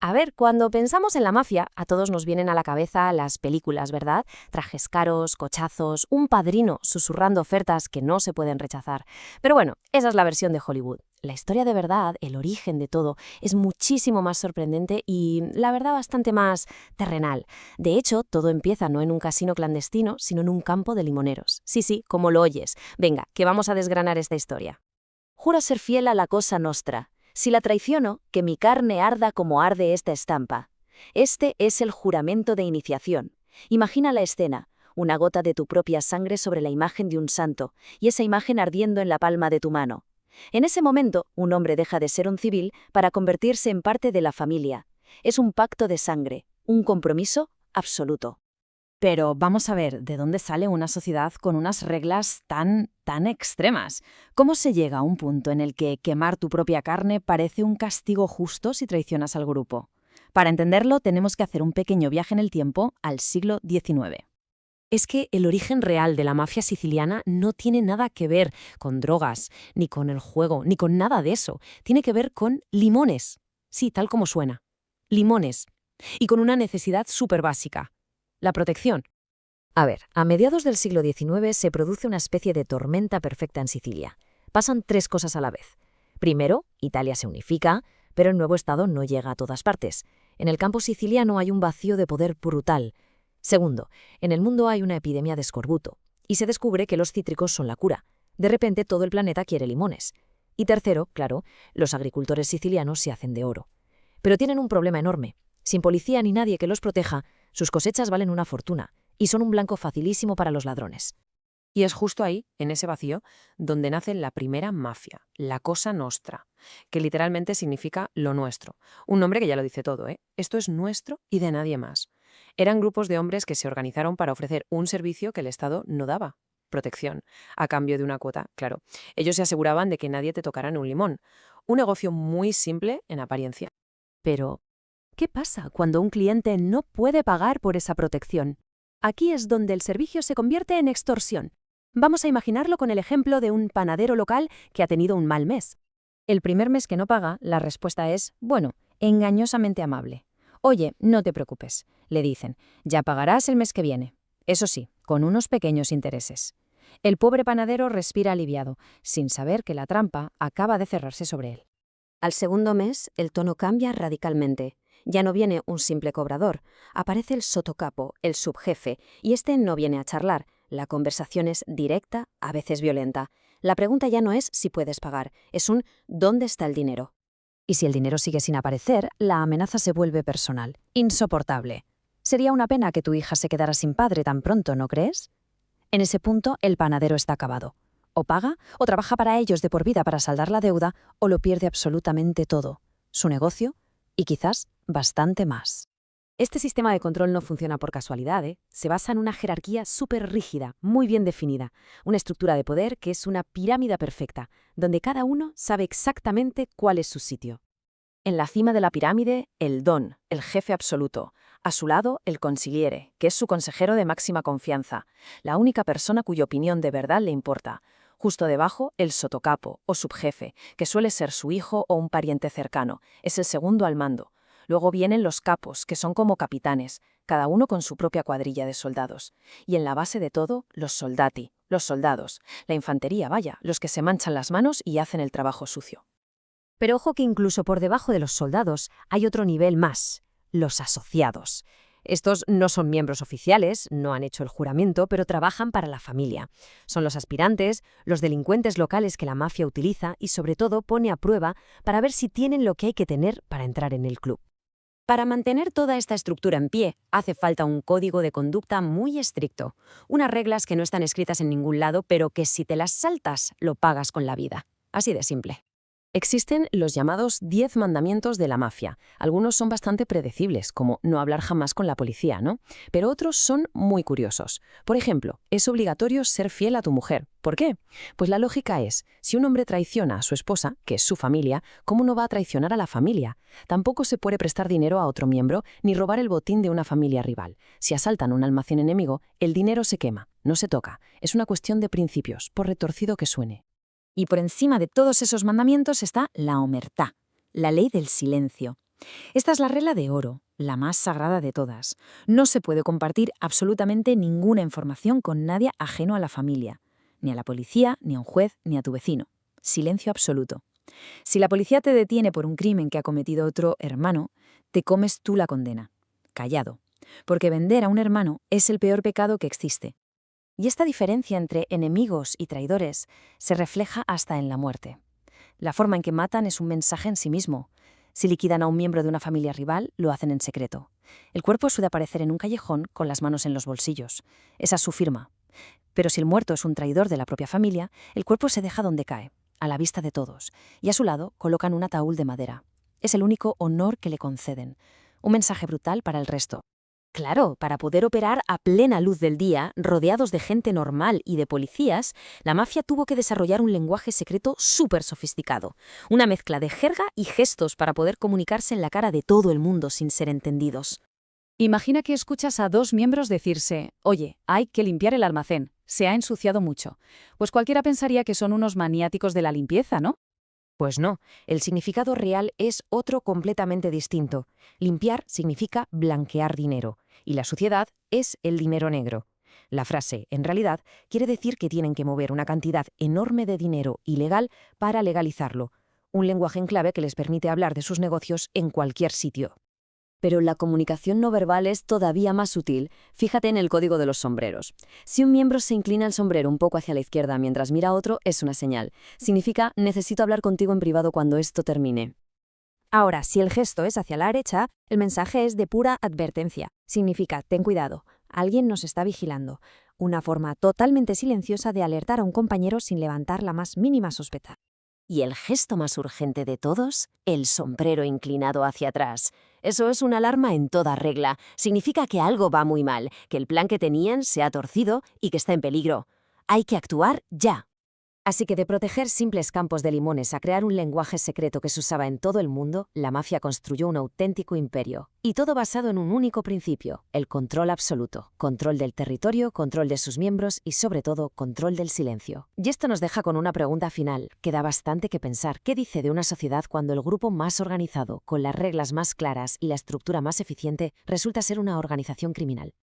A ver, cuando pensamos en la mafia, a todos nos vienen a la cabeza las películas, ¿verdad? Trajes caros, cochazos, un padrino susurrando ofertas que no se pueden rechazar. Pero bueno, esa es la versión de Hollywood. La historia de verdad, el origen de todo, es muchísimo más sorprendente y, la verdad, bastante más terrenal. De hecho, todo empieza no en un casino clandestino, sino en un campo de limoneros. Sí, sí, como lo oyes. Venga, que vamos a desgranar esta historia. Juro ser fiel a la cosa nostra. Si la traiciono, que mi carne arda como arde esta estampa. Este es el juramento de iniciación. Imagina la escena, una gota de tu propia sangre sobre la imagen de un santo, y esa imagen ardiendo en la palma de tu mano. En ese momento, un hombre deja de ser un civil para convertirse en parte de la familia. Es un pacto de sangre, un compromiso absoluto. Pero vamos a ver, ¿de dónde sale una sociedad con unas reglas tan extremas? ¿Cómo se llega a un punto en el que quemar tu propia carne parece un castigo justo si traicionas al grupo? Para entenderlo, tenemos que hacer un pequeño viaje en el tiempo al siglo XIX. Es que el origen real de la mafia siciliana no tiene nada que ver con drogas, ni con el juego, ni con nada de eso. Tiene que ver con limones. Sí, tal como suena. Limones. Y con una necesidad súper básica. La protección. A ver, a mediados del siglo XIX se produce una especie de tormenta perfecta en Sicilia. Pasan tres cosas a la vez. Primero, Italia se unifica, pero el nuevo Estado no llega a todas partes. En el campo siciliano hay un vacío de poder brutal. Segundo, en el mundo hay una epidemia de escorbuto, y se descubre que los cítricos son la cura. De repente todo el planeta quiere limones. Y tercero, claro, los agricultores sicilianos se hacen de oro. Pero tienen un problema enorme. Sin policía ni nadie que los proteja, sus cosechas valen una fortuna, y son un blanco facilísimo para los ladrones. Y es justo ahí, en ese vacío, donde nace la primera mafia, la Cosa Nostra, que literalmente significa lo nuestro. Un nombre que ya lo dice todo, ¿eh? Esto es nuestro y de nadie más. Eran grupos de hombres que se organizaron para ofrecer un servicio que el Estado no daba. Protección, a cambio de una cuota, claro. Ellos se aseguraban de que nadie te tocara en un limón. Un negocio muy simple en apariencia. Pero, ¿qué pasa cuando un cliente no puede pagar por esa protección? Aquí es donde el servicio se convierte en extorsión. Vamos a imaginarlo con el ejemplo de un panadero local que ha tenido un mal mes. El primer mes que no paga, la respuesta es, bueno, engañosamente amable. Oye, no te preocupes, le dicen, ya pagarás el mes que viene. Eso sí, con unos pequeños intereses. El pobre panadero respira aliviado, sin saber que la trampa acaba de cerrarse sobre él. Al segundo mes, el tono cambia radicalmente. Ya no viene un simple cobrador, aparece el sotocapo, el subjefe, y este no viene a charlar. La conversación es directa, a veces violenta. La pregunta ya no es si puedes pagar, es un ¿dónde está el dinero? Y si el dinero sigue sin aparecer, la amenaza se vuelve personal, insoportable. Sería una pena que tu hija se quedara sin padre tan pronto, ¿no crees? En ese punto, el panadero está acabado. O paga, o trabaja para ellos de por vida para saldar la deuda, o lo pierde absolutamente todo. Su negocio y quizás bastante más. Este sistema de control no funciona por casualidad, ¿eh? Se basa en una jerarquía súper rígida, muy bien definida, una estructura de poder que es una pirámide perfecta, donde cada uno sabe exactamente cuál es su sitio. En la cima de la pirámide, el don, el jefe absoluto. A su lado, el consigliere, que es su consejero de máxima confianza, la única persona cuya opinión de verdad le importa. Justo debajo, el sotocapo, o subjefe, que suele ser su hijo o un pariente cercano, es el segundo al mando. Luego vienen los capos, que son como capitanes, cada uno con su propia cuadrilla de soldados. Y en la base de todo, los soldati, los soldados, la infantería, vaya, los que se manchan las manos y hacen el trabajo sucio. Pero ojo que incluso por debajo de los soldados hay otro nivel más, los asociados. Estos no son miembros oficiales, no han hecho el juramento, pero trabajan para la familia. Son los aspirantes, los delincuentes locales que la mafia utiliza y sobre todo pone a prueba para ver si tienen lo que hay que tener para entrar en el club. Para mantener toda esta estructura en pie, hace falta un código de conducta muy estricto, unas reglas que no están escritas en ningún lado, pero que si te las saltas, lo pagas con la vida. Así de simple. Existen los llamados 10 mandamientos de la mafia. Algunos son bastante predecibles, como no hablar jamás con la policía, ¿no? Pero otros son muy curiosos. Por ejemplo, es obligatorio ser fiel a tu mujer. ¿Por qué? Pues la lógica es, si un hombre traiciona a su esposa, que es su familia, ¿cómo no va a traicionar a la familia? Tampoco se puede prestar dinero a otro miembro ni robar el botín de una familia rival. Si asaltan un almacén enemigo, el dinero se quema, no se toca. Es una cuestión de principios, por retorcido que suene. Y por encima de todos esos mandamientos está la omertá, la ley del silencio. Esta es la regla de oro, la más sagrada de todas. No se puede compartir absolutamente ninguna información con nadie ajeno a la familia, ni a la policía, ni a un juez, ni a tu vecino. Silencio absoluto. Si la policía te detiene por un crimen que ha cometido otro hermano, te comes tú la condena. Callado. Porque vender a un hermano es el peor pecado que existe. Y esta diferencia entre enemigos y traidores se refleja hasta en la muerte. La forma en que matan es un mensaje en sí mismo. Si liquidan a un miembro de una familia rival, lo hacen en secreto. El cuerpo suele aparecer en un callejón con las manos en los bolsillos. Esa es su firma. Pero si el muerto es un traidor de la propia familia, el cuerpo se deja donde cae, a la vista de todos, y a su lado colocan un ataúd de madera. Es el único honor que le conceden. Un mensaje brutal para el resto. Claro, para poder operar a plena luz del día, rodeados de gente normal y de policías, la mafia tuvo que desarrollar un lenguaje secreto súper sofisticado, una mezcla de jerga y gestos para poder comunicarse en la cara de todo el mundo sin ser entendidos. Imagina que escuchas a dos miembros decirse, oye, hay que limpiar el almacén, se ha ensuciado mucho. Pues cualquiera pensaría que son unos maniáticos de la limpieza, ¿no? Pues no, el significado real es otro completamente distinto. Limpiar significa blanquear dinero, y la suciedad es el dinero negro. La frase, en realidad, quiere decir que tienen que mover una cantidad enorme de dinero ilegal para legalizarlo, un lenguaje en clave que les permite hablar de sus negocios en cualquier sitio. Pero la comunicación no verbal es todavía más sutil. Fíjate en el código de los sombreros. Si un miembro se inclina el sombrero un poco hacia la izquierda mientras mira a otro, es una señal. Significa, necesito hablar contigo en privado cuando esto termine. Ahora, si el gesto es hacia la derecha, el mensaje es de pura advertencia. Significa, ten cuidado, alguien nos está vigilando. Una forma totalmente silenciosa de alertar a un compañero sin levantar la más mínima sospecha. Y el gesto más urgente de todos, el sombrero inclinado hacia atrás. Eso es una alarma en toda regla. Significa que algo va muy mal, que el plan que tenían se ha torcido y que está en peligro. Hay que actuar ya. Así que de proteger simples campos de limones a crear un lenguaje secreto que se usaba en todo el mundo, la mafia construyó un auténtico imperio. Y todo basado en un único principio, el control absoluto. Control del territorio, control de sus miembros y, sobre todo, control del silencio. Y esto nos deja con una pregunta final, que da bastante que pensar. ¿Qué dice de una sociedad cuando el grupo más organizado, con las reglas más claras y la estructura más eficiente, resulta ser una organización criminal?